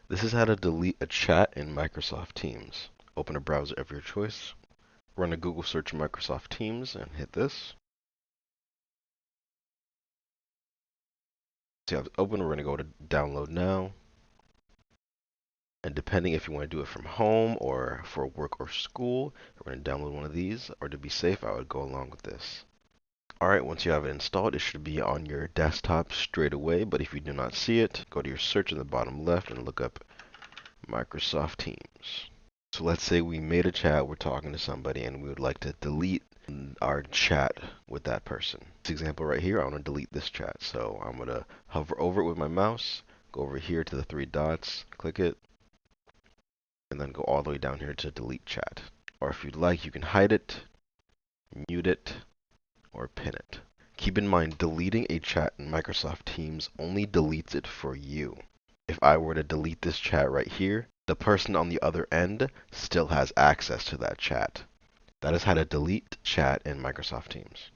This is how to delete a chat in Microsoft Teams. Open a browser of your choice, run a Google search Microsoft Teams, and hit this. So you have it open, we're going to go to download now. And depending if you want to do it from home or for work or school, we're going to download one of these. Or to be safe, I would go along with this. Alright, once you have it installed, it should be on your desktop straight away. But if you do not see it, go to your search in the bottom left and look up Microsoft Teams. So let's say we made a chat, we're talking to somebody, and we would like to delete our chat with that person. This example right here, I want to delete this chat. So I'm going to hover over it with my mouse, go over here to the three dots, click it, and then go all the way down here to delete chat. Or if you'd like, you can hide it, mute it, or pin it. Keep in mind, deleting a chat in Microsoft Teams only deletes it for you. If I were to delete this chat right here, the person on the other end still has access to that chat. That is how to delete chat in Microsoft Teams.